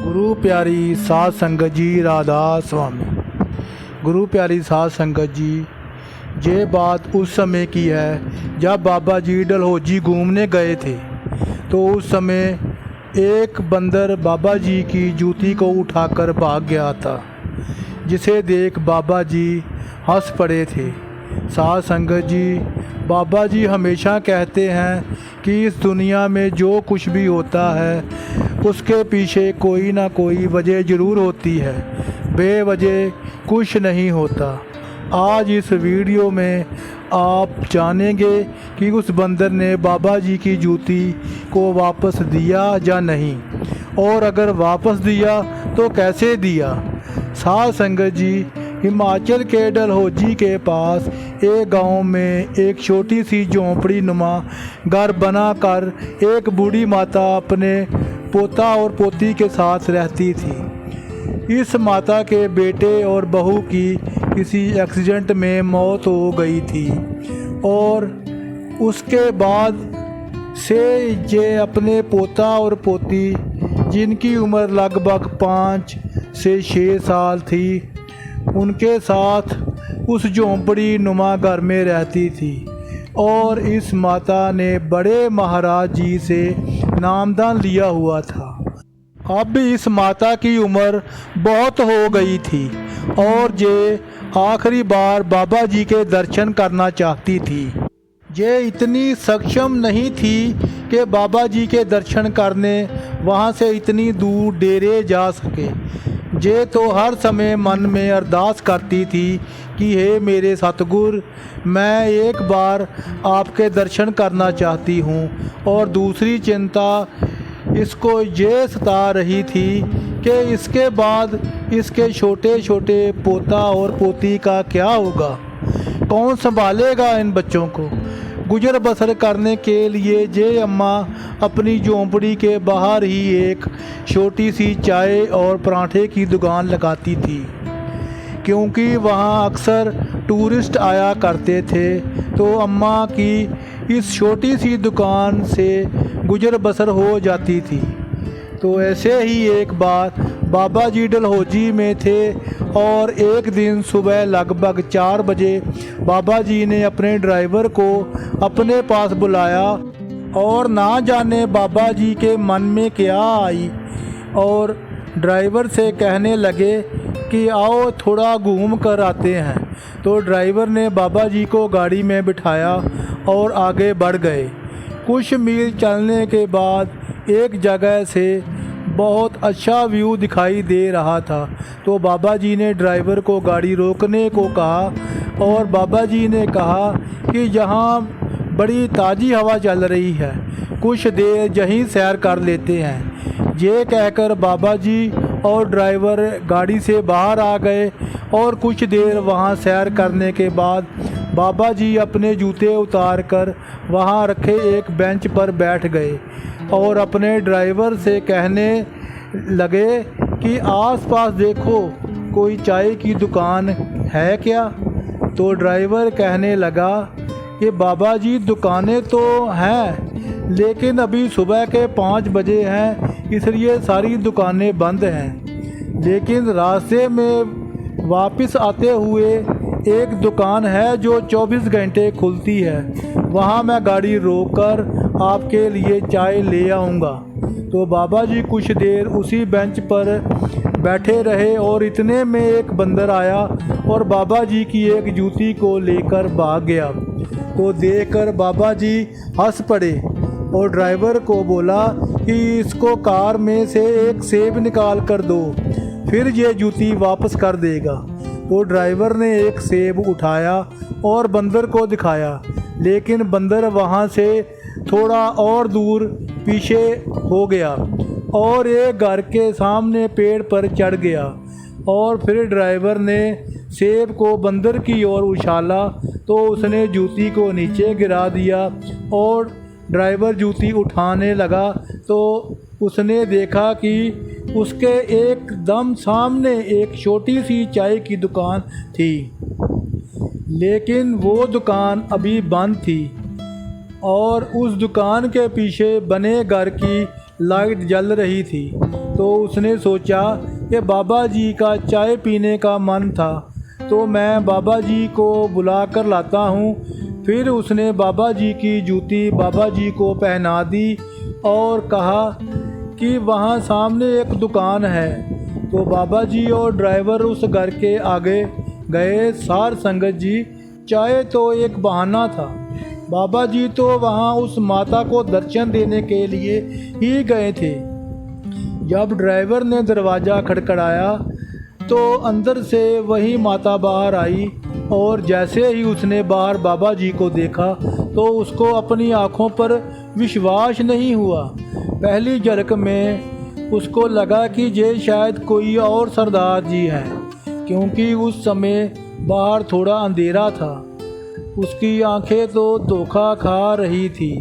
गुरु प्यारी साध संगत जी राधा स्वामी। गुरु प्यारी साध संगत जी, ये बात उस समय की है जब बाबा जी डलहौजी घूमने गए थे। तो उस समय एक बंदर बाबा जी की जूती को उठाकर भाग गया था, जिसे देख बाबा जी हंस पड़े थे। साध संगत जी, बाबा जी हमेशा कहते हैं कि इस दुनिया में जो कुछ भी होता है उसके पीछे कोई ना कोई वजह ज़रूर होती है, बेवजह कुछ नहीं होता। आज इस वीडियो में आप जानेंगे कि उस बंदर ने बाबा जी की जूती को वापस दिया या नहीं, और अगर वापस दिया तो कैसे दिया। साध संगत जी, हिमाचल के डलहौजी के पास एक गांव में एक छोटी सी झोंपड़ी नुमा घर बनाकर एक बूढ़ी माता अपने पोता और पोती के साथ रहती थी। इस माता के बेटे और बहू की किसी एक्सीडेंट में मौत हो गई थी, और उसके बाद से ये अपने पोता और पोती, जिनकी उम्र लगभग 5 से 6 साल थी, उनके साथ उस झोंपड़ी नुमा घर में रहती थी। और इस माता ने बड़े महाराज जी से नामदान लिया हुआ था। अब इस माता की उम्र बहुत हो गई थी और ये आखिरी बार बाबा जी के दर्शन करना चाहती थी। ये इतनी सक्षम नहीं थी कि बाबा जी के दर्शन करने वहाँ से इतनी दूर डेरे जा सके। ये तो हर समय मन में अरदास करती थी कि हे मेरे सतगुर, मैं एक बार आपके दर्शन करना चाहती हूँ। और दूसरी चिंता इसको ये सता रही थी कि इसके बाद इसके छोटे छोटे पोता और पोती का क्या होगा, कौन संभालेगा इन बच्चों को। गुजर बसर करने के लिए ये अम्मा अपनी झोंपड़ी के बाहर ही एक छोटी सी चाय और पराठे की दुकान लगाती थी, क्योंकि वहाँ अक्सर टूरिस्ट आया करते थे। तो अम्मा की इस छोटी सी दुकान से गुजर बसर हो जाती थी। तो ऐसे ही एक बार बाबा जी डलहौजी में थे और एक दिन सुबह लगभग 4 बजे बाबा जी ने अपने ड्राइवर को अपने पास बुलाया, और ना जाने बाबा जी के मन में क्या आई, और ड्राइवर से कहने लगे कि आओ थोड़ा घूम कर आते हैं। तो ड्राइवर ने बाबा जी को गाड़ी में बिठाया और आगे बढ़ गए। कुछ मील चलने के बाद एक जगह से बहुत अच्छा व्यू दिखाई दे रहा था। तो बाबा जी ने ड्राइवर को गाड़ी रोकने को कहा, और बाबा जी ने कहा कि यहाँ बड़ी ताज़ी हवा चल रही है, कुछ देर यहीं सैर कर लेते हैं। ये कहकर बाबा जी और ड्राइवर गाड़ी से बाहर आ गए, और कुछ देर वहाँ सैर करने के बाद बाबा जी अपने जूते उतार कर वहाँ रखे एक बेंच पर बैठ गए और अपने ड्राइवर से कहने लगे कि आसपास देखो, कोई चाय की दुकान है क्या। तो ड्राइवर कहने लगा कि बाबा जी दुकानें तो हैं, लेकिन अभी सुबह के 5 बजे हैं, इसलिए सारी दुकानें बंद हैं। लेकिन रास्ते में वापस आते हुए एक दुकान है जो 24 घंटे खुलती है, वहाँ मैं गाड़ी रोककर आपके लिए चाय ले आऊँगा। तो बाबा जी कुछ देर उसी बेंच पर बैठे रहे, और इतने में एक बंदर आया और बाबा जी की एक जूती को लेकर भाग गया। तो देखकर बाबा जी हंस पड़े और ड्राइवर को बोला कि इसको कार में से एक सेब निकाल कर दो, फिर ये जूती वापस कर देगा। तो ड्राइवर ने एक सेब उठाया और बंदर को दिखाया, लेकिन बंदर वहाँ से थोड़ा और दूर पीछे हो गया और एक घर के सामने पेड़ पर चढ़ गया। और फिर ड्राइवर ने सेब को बंदर की ओर उछाला तो उसने जूती को नीचे गिरा दिया, और ड्राइवर जूती उठाने लगा तो उसने देखा कि उसके एकदम सामने एक छोटी सी चाय की दुकान थी, लेकिन वो दुकान अभी बंद थी, और उस दुकान के पीछे बने घर की लाइट जल रही थी। तो उसने सोचा कि बाबा जी का चाय पीने का मन था, तो मैं बाबा जी को बुला कर लाता हूँ। फिर उसने बाबा जी की जूती बाबा जी को पहना दी और कहा कि वहाँ सामने एक दुकान है। तो बाबा जी और ड्राइवर उस घर के आगे गए। सार संगत जी, चाय तो एक बहाना था, बाबा जी तो वहाँ उस माता को दर्शन देने के लिए ही गए थे। जब ड्राइवर ने दरवाज़ा खड़खड़ाया तो अंदर से वही माता बाहर आई, और जैसे ही उसने बाहर बाबा जी को देखा तो उसको अपनी आँखों पर विश्वास नहीं हुआ। पहली झलक में उसको लगा कि ये शायद कोई और सरदार जी हैं, क्योंकि उस समय बाहर थोड़ा अंधेरा था। उसकी आंखें तो धोखा खा रही थी,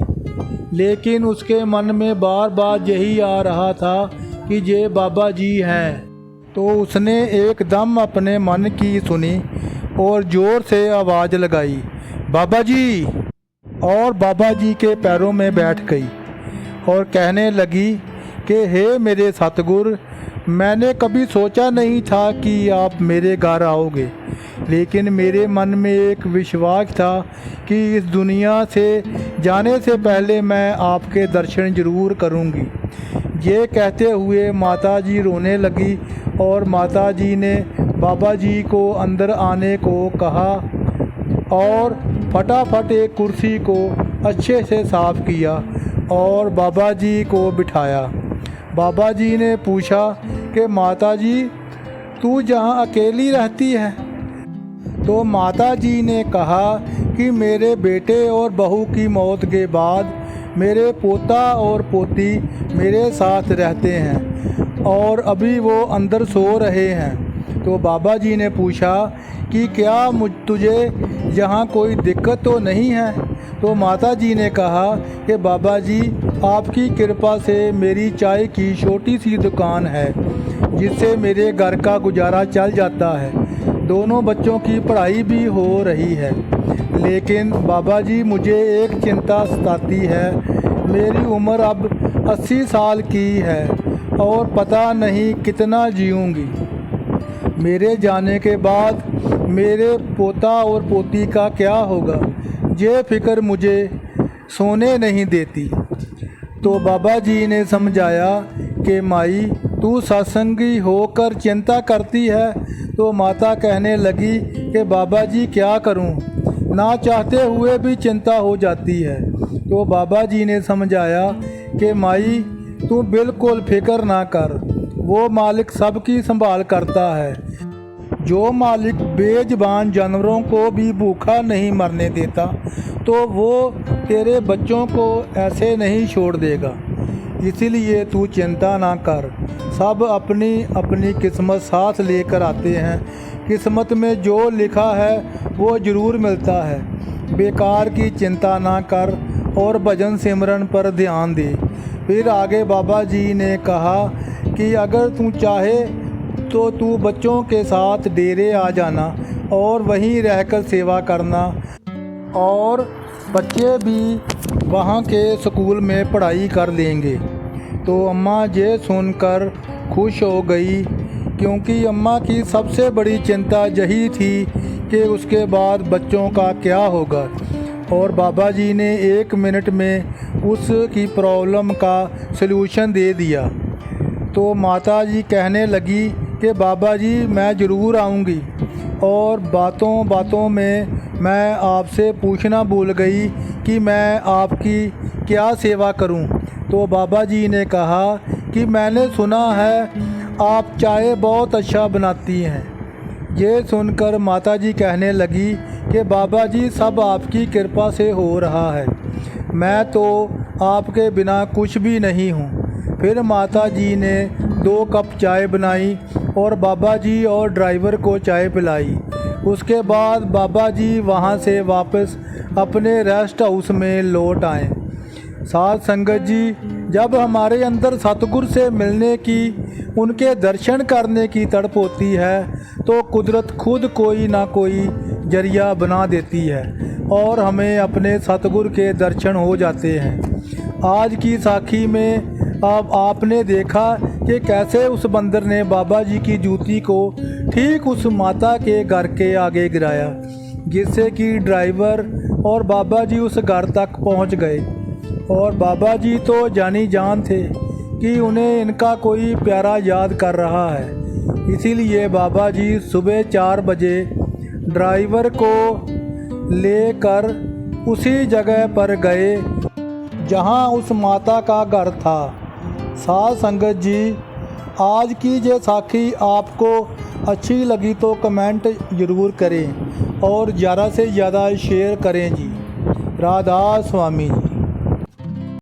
लेकिन उसके मन में बार बार यही आ रहा था कि ये बाबा जी हैं। तो उसने एकदम अपने मन की सुनी और ज़ोर से आवाज़ लगाई, बाबा जी, और बाबा जी के पैरों में बैठ गई और कहने लगी कि हे मेरे सतगुर, मैंने कभी सोचा नहीं था कि आप मेरे घर आओगे, लेकिन मेरे मन में एक विश्वास था कि इस दुनिया से जाने से पहले मैं आपके दर्शन ज़रूर करूंगी। ये कहते हुए माता जी रोने लगी और माता जी ने बाबा जी को अंदर आने को कहा और फटाफट एक कुर्सी को अच्छे से साफ़ किया और बाबा जी को बिठाया। बाबा जी ने पूछा कि माता जी, तू जहाँ अकेली रहती है? तो माता जी ने कहा कि मेरे बेटे और बहू की मौत के बाद मेरे पोता और पोती मेरे साथ रहते हैं और अभी वो अंदर सो रहे हैं। तो बाबा जी ने पूछा कि क्या तुझे यहाँ कोई दिक्कत तो नहीं है? तो माता जी ने कहा कि बाबा जी, आपकी कृपा से मेरी चाय की छोटी सी दुकान है जिससे मेरे घर का गुजारा चल जाता है, दोनों बच्चों की पढ़ाई भी हो रही है। लेकिन बाबा जी, मुझे एक चिंता सताती है, मेरी उम्र अब 80 साल की है और पता नहीं कितना जीऊँगी। मेरे जाने के बाद मेरे पोता और पोती का क्या होगा, ये फिक्र मुझे सोने नहीं देती। तो बाबा जी ने समझाया कि माई, तू सत्संगी होकर चिंता करती है। तो माता कहने लगी कि बाबा जी, क्या करूं, ना चाहते हुए भी चिंता हो जाती है। तो बाबा जी ने समझाया कि माई, तू बिल्कुल फिक्र ना कर, वो मालिक सबकी संभाल करता है। जो मालिक बेजुबान जानवरों को भी भूखा नहीं मरने देता, तो वो तेरे बच्चों को ऐसे नहीं छोड़ देगा। इसीलिए तू चिंता ना कर, सब अपनी अपनी किस्मत साथ लेकर आते हैं। किस्मत में जो लिखा है वो ज़रूर मिलता है। बेकार की चिंता ना कर और भजन सिमरन पर ध्यान दे। फिर आगे बाबा जी ने कहा कि अगर तू चाहे तो तू बच्चों के साथ डेरे आ जाना और वहीं रहकर सेवा करना, और बच्चे भी वहाँ के स्कूल में पढ़ाई कर लेंगे। तो अम्मा ये सुनकर खुश हो गई, क्योंकि अम्मा की सबसे बड़ी चिंता यही थी कि उसके बाद बच्चों का क्या होगा। और बाबा जी ने 1 मिनट में उसकी प्रॉब्लम का सलूशन दे दिया। तो माता जी कहने लगी कि बाबा जी, मैं ज़रूर आऊँगी, और बातों बातों में मैं आपसे पूछना भूल गई कि मैं आपकी क्या सेवा करूं। तो बाबा जी ने कहा कि मैंने सुना है आप चाय बहुत अच्छा बनाती हैं। ये सुनकर माता जी कहने लगी कि बाबा जी, सब आपकी कृपा से हो रहा है, मैं तो आपके बिना कुछ भी नहीं हूँ। फिर माता जी ने 2 कप चाय बनाई और बाबा जी और ड्राइवर को चाय पिलाई। उसके बाद बाबा जी वहाँ से वापस अपने रेस्ट हाउस में लौट आए। साध संगत जी, जब हमारे अंदर सतगुरु से मिलने की, उनके दर्शन करने की तड़प होती है, तो कुदरत खुद कोई ना कोई जरिया बना देती है और हमें अपने सतगुरु के दर्शन हो जाते हैं। आज की साखी में अब आपने देखा कि कैसे उस बंदर ने बाबा जी की जूती को ठीक उस माता के घर के आगे गिराया, जिससे कि ड्राइवर और बाबा जी उस घर तक पहुंच गए। और बाबा जी तो जानी जान थे कि उन्हें इनका कोई प्यारा याद कर रहा है, इसीलिए बाबा जी सुबह 4 बजे ड्राइवर को लेकर उसी जगह पर गए जहां उस माता का घर था। साध संगत जी, आज की ये साखी आपको अच्छी लगी तो कमेंट ज़रूर करें और ज़्यादा से ज़्यादा शेयर करें जी। राधा स्वामी जी।